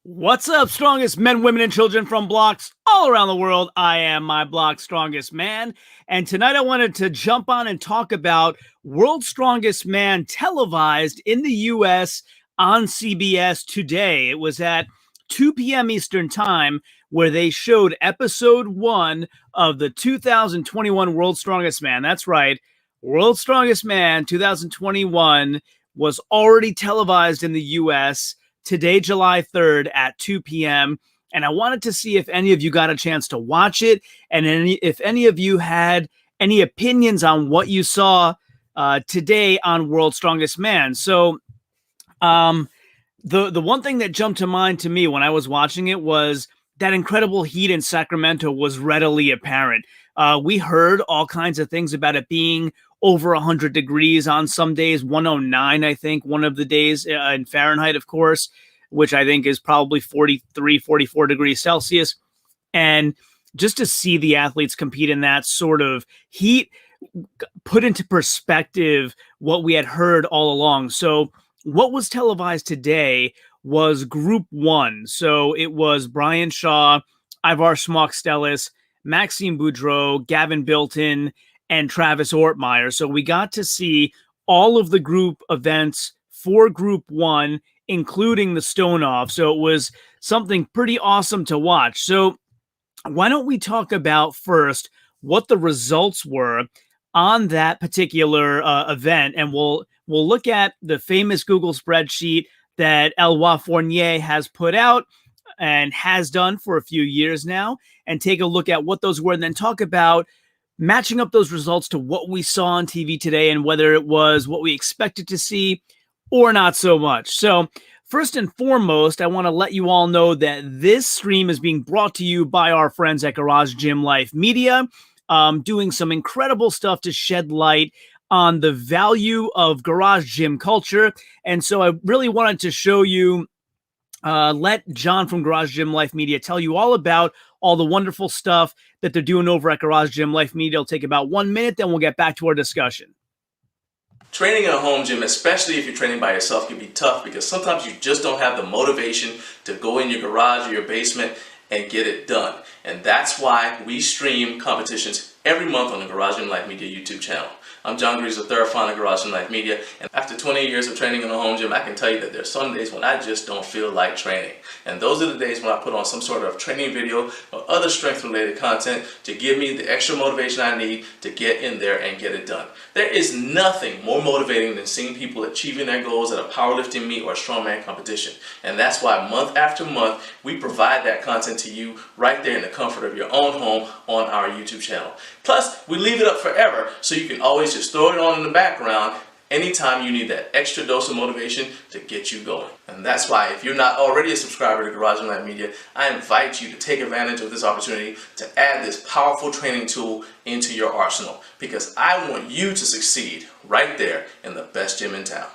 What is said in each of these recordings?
What's up, strongest men, women, and children from blocks all around the world? I am my block's strongest man. And tonight I wanted to jump on and talk about World's Strongest Man televised in the US on CBS today. It was at 2 p.m. Eastern Time where they showed episode 1 of the 2021 World's Strongest Man. That's right. World's Strongest Man 2021 was already televised in the US today, July 3rd at 2 p.m. And I wanted to see if any of you got a chance to watch it and if any of you had any opinions on what you saw today on World's Strongest Man. So the one thing that jumped to mind to me when I was watching it was that incredible heat in Sacramento was readily apparent. We heard all kinds of things about it being over 100 degrees on some days, 109, I think, one of the days in Fahrenheit, of course, which I think is probably 43, 44 degrees Celsius. And just to see the athletes compete in that sort of heat put into perspective what we had heard all along. So what was televised today was Group 1. So it was Brian Shaw, Ivar Smokstelis, Maxime Boudreau, Gavin Bilton, and Travis Ortmeyer. So we got to see all of the group events for Group 1, including the stone-off. So it was something pretty awesome to watch. So why don't we talk about first what the results were on that particular event, and we'll look at the famous Google spreadsheet that Eloi Fournier has put out and has done for a few years now, and take a look at what those were, and then talk about matching up those results to what we saw on TV today and whether it was what we expected to see or not so much. So first and foremost, I want to let you all know that this stream is being brought to you by our friends at Garage Gym Life Media, doing some incredible stuff to shed light on the value of garage gym culture. And so I really wanted to show you, let John from Garage Gym Life Media tell you all about all the wonderful stuff that they're doing over at Garage Gym Life Media. It'll take about 1 minute, then we'll get back to our discussion. Training in a home gym, especially if you're training by yourself, can be tough because sometimes you just don't have the motivation to go in your garage or your basement and get it done. And that's why we stream competitions every month on the Garage Gym Life Media YouTube channel. I'm John Greaves, the third founder of Garage Gym Life Media, and after 20 years of training in a home gym, I can tell you that there's some days when I just don't feel like training. And those are the days when I put on some sort of training video or other strength-related content to give me the extra motivation I need to get in there and get it done. There is nothing more motivating than seeing people achieving their goals at a powerlifting meet or a strongman competition. And that's why month after month, we provide that content to you right there in the comfort of your own home on our YouTube channel. Plus, we leave it up forever so you can always just throw it on in the background anytime you need that extra dose of motivation to get you going. And that's why, if you're not already a subscriber to Garage Gym Life Media, I invite you to take advantage of this opportunity to add this powerful training tool into your arsenal, because I want you to succeed right there in the best gym in town.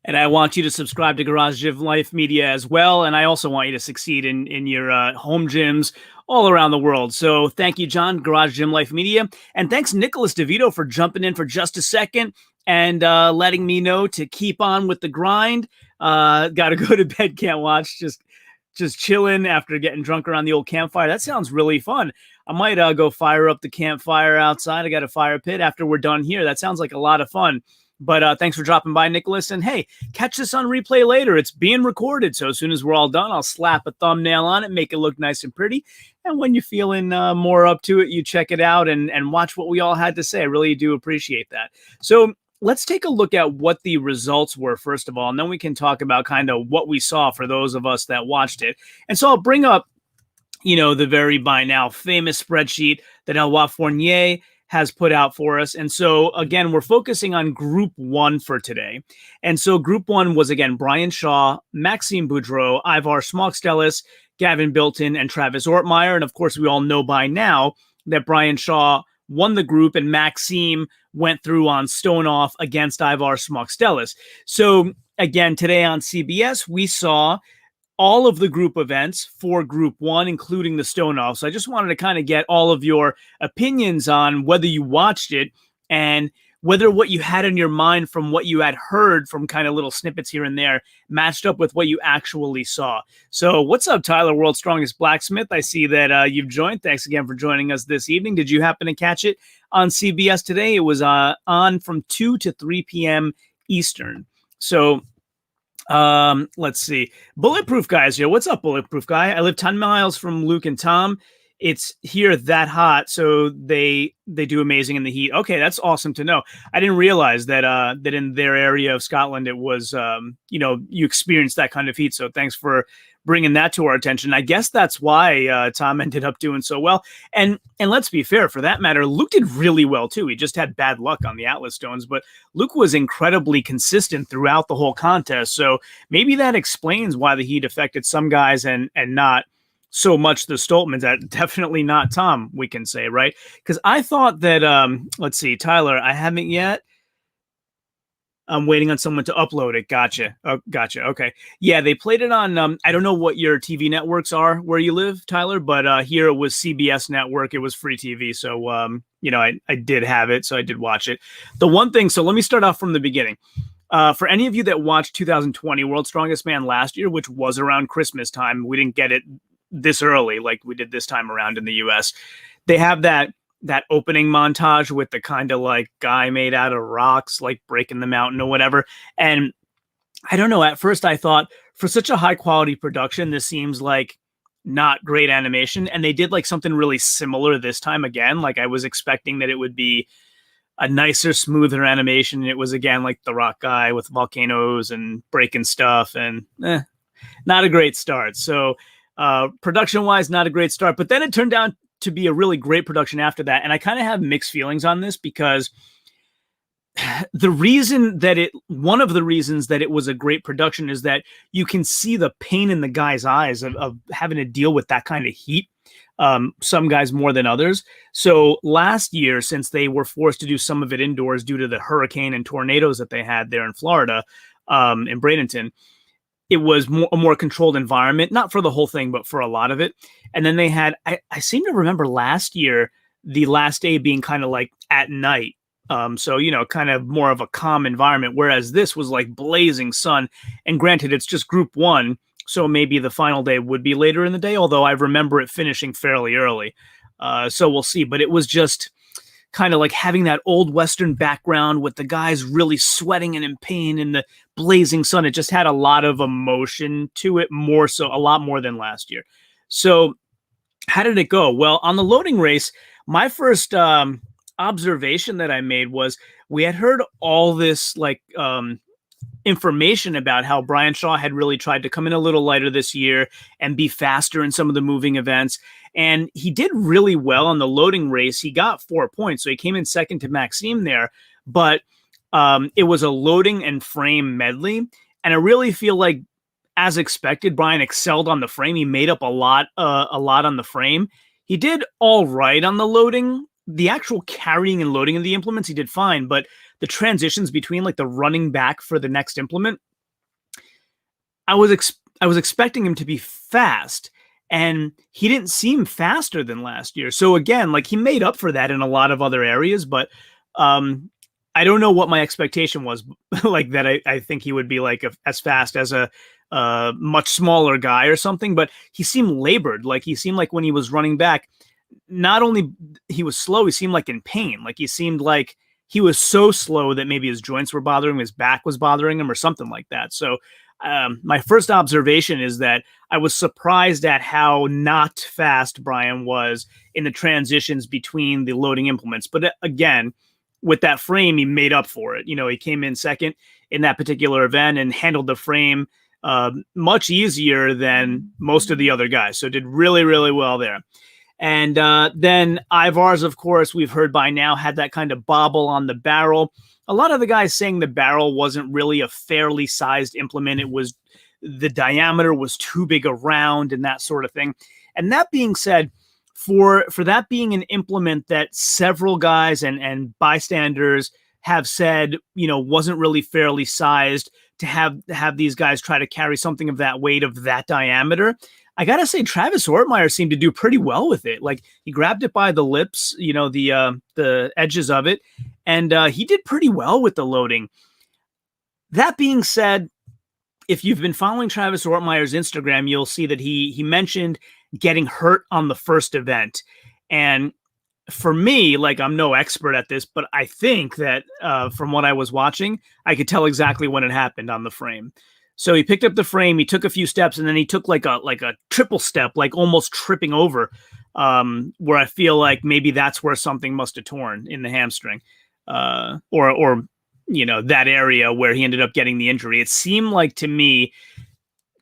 And I want you to subscribe to Garage Gym Life Media as well. And I also want you to succeed in your home gyms all around the world. So thank you, John, Garage Gym Life Media. And thanks, Nicholas DeVito, for jumping in for just a second and letting me know to keep on with the grind. Got to go to bed, can't watch, just chilling after getting drunk around the old campfire. That sounds really fun. I might go fire up the campfire outside. I got a fire pit after we're done here. That sounds like a lot of fun. But thanks for dropping by, Nicholas. And hey, catch this on replay later. It's being recorded. So as soon as we're all done, I'll slap a thumbnail on it, make it look nice and pretty. And when you're feeling more up to it, you check it out and watch what we all had to say. I really do appreciate that. So let's take a look at what the results were, first of all, and then we can talk about kind of what we saw for those of us that watched it. And so I'll bring up, the very by now famous spreadsheet that Eloi Fournier has put out for us. And so, again, we're focusing on Group 1 for today. And so Group 1 was, again, Brian Shaw, Maxime Boudreau, Ivar Smokstelis, Gavin Bilton, and Travis Ortmeyer. And, of course, we all know by now that Brian Shaw won the group and Maxime went through on stone-off against Ivar Smokstelis. So, again, today on CBS, we saw all of the group events for Group 1, including the stone-off. So I just wanted to kind of get all of your opinions on whether you watched it and whether what you had in your mind from what you had heard from kind of little snippets here and there matched up with what you actually saw. So what's up, Tyler, World's Strongest Blacksmith? I see that you've joined. Thanks again for joining us this evening. Did you happen to catch it on CBS today? It was on from 2 to 3 p.m. Eastern. So let's see. Bulletproof Guy's here. What's up, Bulletproof Guy? I live 10 miles from Luke and Tom. It's here that hot, so they do amazing in the heat. Okay, that's awesome to know. I didn't realize that that in their area of Scotland it was you experienced that kind of heat. So thanks for bringing that to our attention. I guess that's why Tom ended up doing so well. And let's be fair, for that matter, Luke did really well too. He just had bad luck on the Atlas stones, but Luke was incredibly consistent throughout the whole contest. So maybe that explains why the heat affected some guys and not so much the Stoltmans. That definitely not Tom, we can say, right? Because I thought that let's see, Tyler, I haven't yet. I'm waiting on someone to upload it. Gotcha. Oh, gotcha. Okay. Yeah, they played it on, I don't know what your TV networks are where you live, Tyler, but here it was CBS network. It was free TV. So, I did have it. So I did watch it. The one thing, so let me start off from the beginning. For any of you that watched 2020 World's Strongest Man last year, which was around Christmas time, we didn't get it this early like we did this time around in the US. They have that opening montage with the kind of like guy made out of rocks, like breaking the mountain or whatever. And I don't know, at first I thought for such a high quality production, this seems like not great animation. And they did like something really similar this time again. Like I was expecting that it would be a nicer, smoother animation. And it was again like the rock guy with volcanoes and breaking stuff and not a great start. So production wise, not a great start, but then it turned out to be a really great production after that. And I kind of have mixed feelings on this because one of the reasons that it was a great production is that you can see the pain in the guy's eyes of having to deal with that kind of heat. Some guys more than others. So last year, since they were forced to do some of it indoors due to the hurricane and tornadoes that they had there in Florida, in Bradenton, it was a more controlled environment, not for the whole thing, but for a lot of it. And then they had, I seem to remember last year, the last day being kind of like at night. So, kind of more of a calm environment, whereas this was like blazing sun. And granted, it's just group one. So maybe the final day would be later in the day, although I remember it finishing fairly early. So we'll see. But it was just kind of like having that old Western background with the guys really sweating and in pain in the blazing sun. It just had a lot of emotion to it, a lot more than last year. So how did it go? Well, on the loading race, my first observation that I made was we had heard all this like information about how Brian Shaw had really tried to come in a little lighter this year and be faster in some of the moving events. And he did really well on the loading race. He got 4 points. So he came in second to Maxime there, but it was a loading and frame medley. And I really feel like, as expected, Brian excelled on the frame. He made up a lot on the frame. He did all right on the loading. The actual carrying and loading of the implements, he did fine, but the transitions between like the running back for the next implement, I was expecting him to be fast, and he didn't seem faster than last year. So again, like he made up for that in a lot of other areas, but I don't know what my expectation was like that. I think he would be like as fast as a much smaller guy or something, but he seemed labored. Like he seemed like when he was running back, not only he was slow, he seemed like in pain. Like he seemed like he was so slow that maybe his joints were bothering him, his back was bothering him or something like that. So my first observation is that I was surprised at how not fast Brian was in the transitions between the loading implements. But again, with that frame, he made up for it. He came in second in that particular event and handled the frame much easier than most of the other guys. So did really, really well there. And then Ivar's, of course, we've heard by now, had that kind of bobble on the barrel. A lot of the guys saying the barrel wasn't really a fairly sized implement. It was, the diameter was too big around and that sort of thing. And that being said, for that being an implement that several guys and bystanders have said, wasn't really fairly sized, to have these guys try to carry something of that weight, of that diameter, I gotta say, Travis Ortmeyer seemed to do pretty well with it. Like he grabbed it by the lips, the edges of it, and he did pretty well with the loading. That being said, if you've been following Travis Ortmeyer's Instagram, you'll see that he mentioned getting hurt on the first event. And for me, like I'm no expert at this, but I think that from what I was watching, I could tell exactly when it happened on the frame. So he picked up the frame, he took a few steps, and then he took like a triple step, like almost tripping over, where I feel like maybe that's where something must have torn in the hamstring, or that area where he ended up getting the injury. It seemed like to me,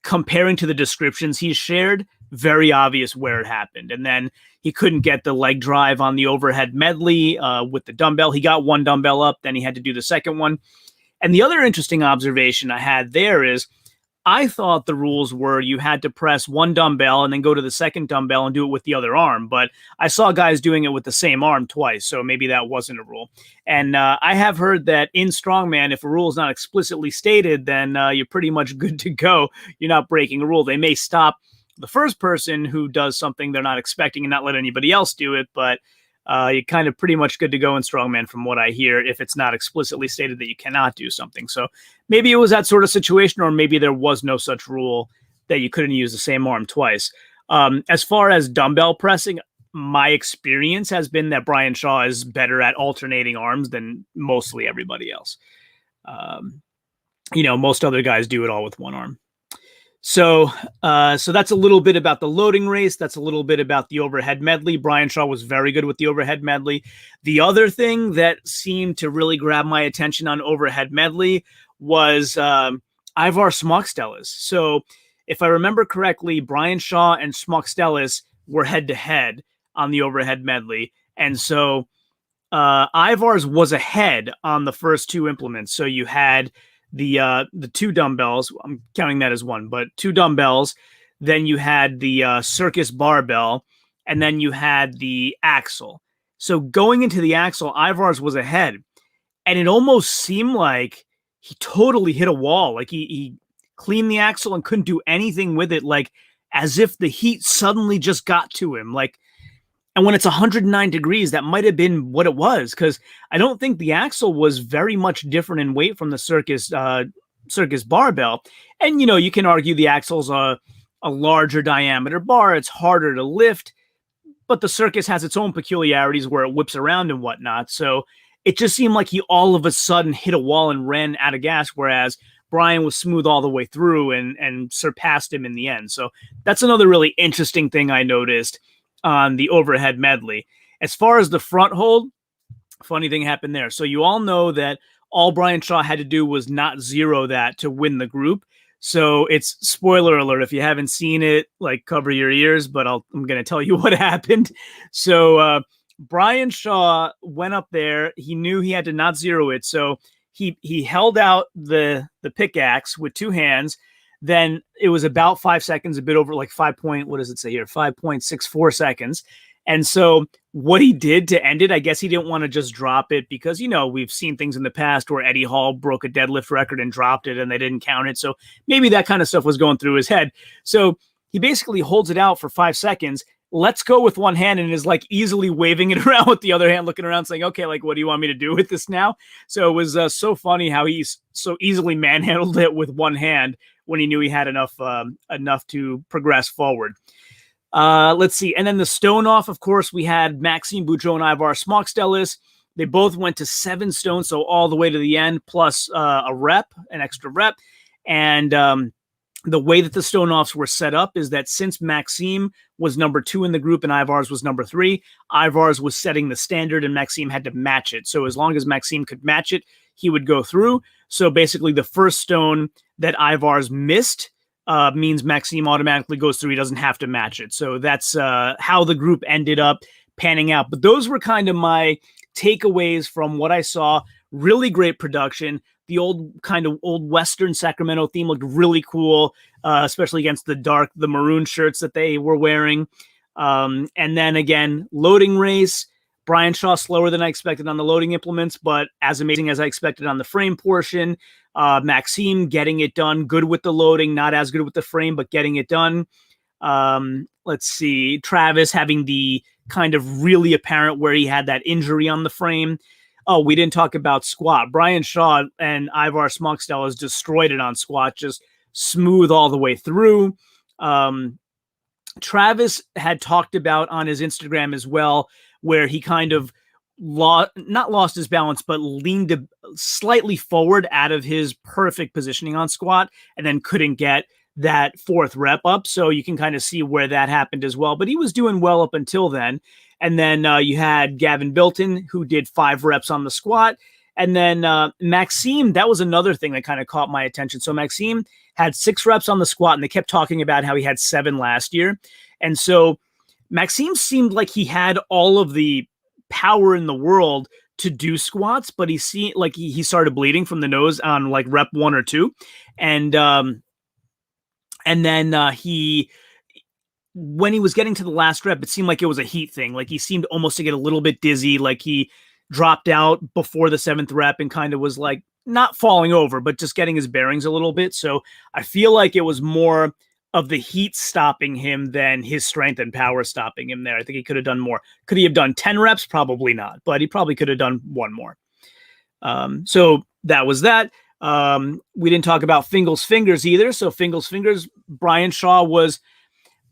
comparing to the descriptions he shared, very obvious where it happened. And then he couldn't get the leg drive on the overhead medley with the dumbbell. He got one dumbbell up, then he had to do the second one. And the other interesting observation I had there is I thought the rules were you had to press one dumbbell and then go to the second dumbbell and do it with the other arm. But I saw guys doing it with the same arm twice, so maybe that wasn't a rule. And I have heard that in strongman, if a rule is not explicitly stated, then you're pretty much good to go. You're not breaking a rule. They may stop the first person who does something they're not expecting and not let anybody else do it, but you're kind of pretty much good to go in strongman from what I hear if it's not explicitly stated that you cannot do something. So maybe it was that sort of situation, or maybe there was no such rule that you couldn't use the same arm twice. As far as dumbbell pressing, my experience has been that Brian Shaw is better at alternating arms than mostly everybody else. Most other guys do it all with one arm. So that's a little bit about the loading race. That's a little bit about the overhead medley. Brian Shaw was very good with the overhead medley. The other thing that seemed to really grab my attention on overhead medley was Ivar Smokstelis. So if I remember correctly, Brian Shaw and Smokstelis were head-to-head on the overhead medley. And so Ivar's was ahead on the first two implements. So you had the two dumbbells, I'm counting that as one, but two dumbbells. Then you had the circus barbell, and then you had the axle. So going into the axle, Ivar's was ahead, and it almost seemed like he totally hit a wall. Like he cleaned the axle and couldn't do anything with it, like as if the heat suddenly just got to him. And when it's 109 degrees, that might have been what it was, because I don't think the axle was very much different in weight from the circus barbell. And, you can argue the axle's a larger diameter bar. It's harder to lift, but the circus has its own peculiarities where it whips around and whatnot. So it just seemed like he all of a sudden hit a wall and ran out of gas, whereas Brian was smooth all the way through and surpassed him in the end. So that's another really interesting thing I noticed on the overhead medley. As far as the front hold, funny thing happened there. So you all know that all Brian Shaw had to do was not zero that to win the group. So it's spoiler alert. If you haven't seen it, like cover your ears, but I'm going to tell you what happened. So Brian Shaw went up there. He knew he had to not zero it. So he held out the pickaxe with two hands. Then it was about 5 seconds, a bit over like 5.64 seconds. And so what he did to end it, I guess he didn't want to just drop it because, we've seen things in the past where Eddie Hall broke a deadlift record and dropped it and they didn't count it. So maybe that kind of stuff was going through his head. So he basically holds it out for 5 seconds, lets go with one hand and is like easily waving it around with the other hand, looking around saying, okay, like, what do you want me to do with this now? So it was so funny how he's so easily manhandled it with one hand when he knew he had enough to progress forward. Let's see. And then the stone off, of course, we had Maxime Boudreau and Ivar Smokstelis. They both went to 7 stones, so all the way to the end, plus an extra rep. And the way that the stone offs were set up is that since Maxime was number 2 in the group and Ivar's was number 3, Ivar's was setting the standard and Maxime had to match it. So as long as Maxime could match it, he would go through. So basically the first stone that Ivar's missed means Maxime automatically goes through. He doesn't have to match it. So that's how the group ended up panning out. But those were kind of my takeaways from what I saw. Really great production. The old Western Sacramento theme looked really cool, especially against the maroon shirts that they were wearing. And then again, loading race. Brian Shaw slower than I expected on the loading implements, but as amazing as I expected on the frame portion. Maxime getting it done, good with the loading, not as good with the frame, but getting it done. Let's see, Travis having the kind of really apparent where he had that injury on the frame. Oh, we didn't talk about squat. Brian Shaw and Ivar Smokstell has destroyed it on squat, just smooth all the way through. Travis had talked about on his Instagram as well, where he kind of not lost his balance, but leaned slightly forward out of his perfect positioning on squat and then couldn't get that fourth rep up. So you can kind of see where that happened as well. But he was doing well up until then. And then you had Gavin Bilton, who did 5 reps on the squat. And then Maxime, that was another thing that kind of caught my attention. So Maxime had 6 reps on the squat, and they kept talking about how he had 7 last year. And so Maxime seemed like he had all of the power in the world to do squats, but he seemed like he started bleeding from the nose on like rep 1 or 2. And then when he was getting to the last rep, it seemed like it was a heat thing. Like he seemed almost to get a little bit dizzy, like he dropped out before the 7th rep and kind of was like not falling over, but just getting his bearings a little bit. So I feel like it was more of the heat stopping him than his strength and power stopping him there. I think he could have done more. Could he have done 10 reps? Probably not, but he probably could have done 1 more. So that was that. We didn't talk about Fingal's fingers either. So Fingal's fingers, Brian Shaw was,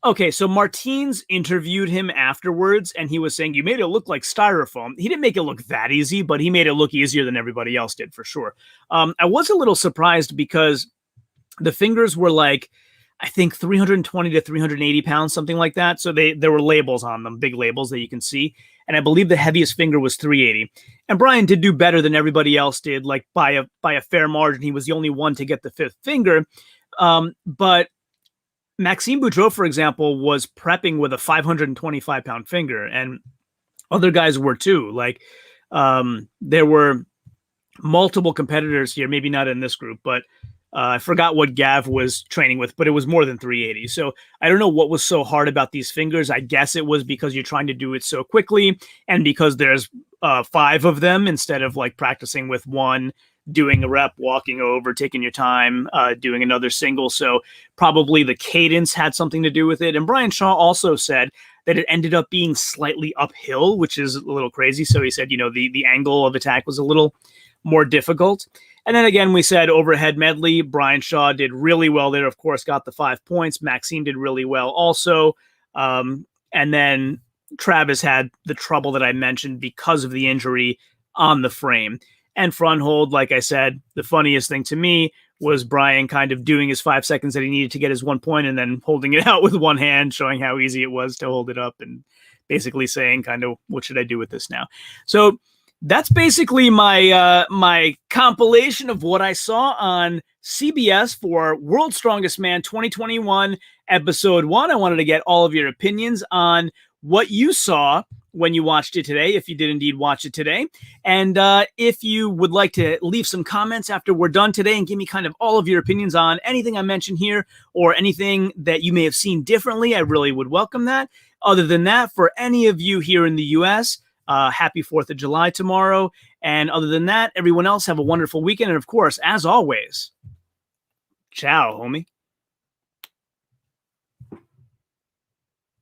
okay, so Martins interviewed him afterwards, and he was saying, you made it look like styrofoam. He didn't make it look that easy, but he made it look easier than everybody else did, for sure. I was a little surprised because the fingers were like, I think 320 to 380 pounds, something like that. So there were labels on them, big labels that you can see. And I believe the heaviest finger was 380. And Brian did do better than everybody else did, like by a fair margin. He was the only one to get the 5th finger. But Maxime Boudreau, for example, was prepping with a 525-pound finger, and other guys were too. Like there were multiple competitors here, maybe not in this group, but I forgot what Gav was training with, but it was more than 380. So I don't know what was so hard about these fingers. I guess it was because you're trying to do it so quickly, and because there's 5 of them instead of like practicing with 1, doing a rep, walking over, taking your time, doing another single. So probably the cadence had something to do with it. And Brian Shaw also said that it ended up being slightly uphill, which is a little crazy. So he said, the angle of attack was a little more difficult. And then again, we said overhead medley. Brian Shaw did really well there, of course, got the 5 points. Maxime did really well also. And then Travis had the trouble that I mentioned because of the injury on the frame. And front hold, like I said, the funniest thing to me was Brian kind of doing his 5 seconds that he needed to get his 1 point and then holding it out with one hand, showing how easy it was to hold it up and basically saying kind of, what should I do with this now? So that's basically my compilation of what I saw on CBS for World's Strongest Man 2021, episode 1. I wanted to get all of your opinions on what you saw when you watched it today, if you did indeed watch it today. And if you would like to leave some comments after we're done today and give me kind of all of your opinions on anything I mentioned here or anything that you may have seen differently, I really would welcome that. Other than that, for any of you here in the US, happy 4th of July tomorrow. And other than that, everyone else have a wonderful weekend. And of course, as always, ciao, homie.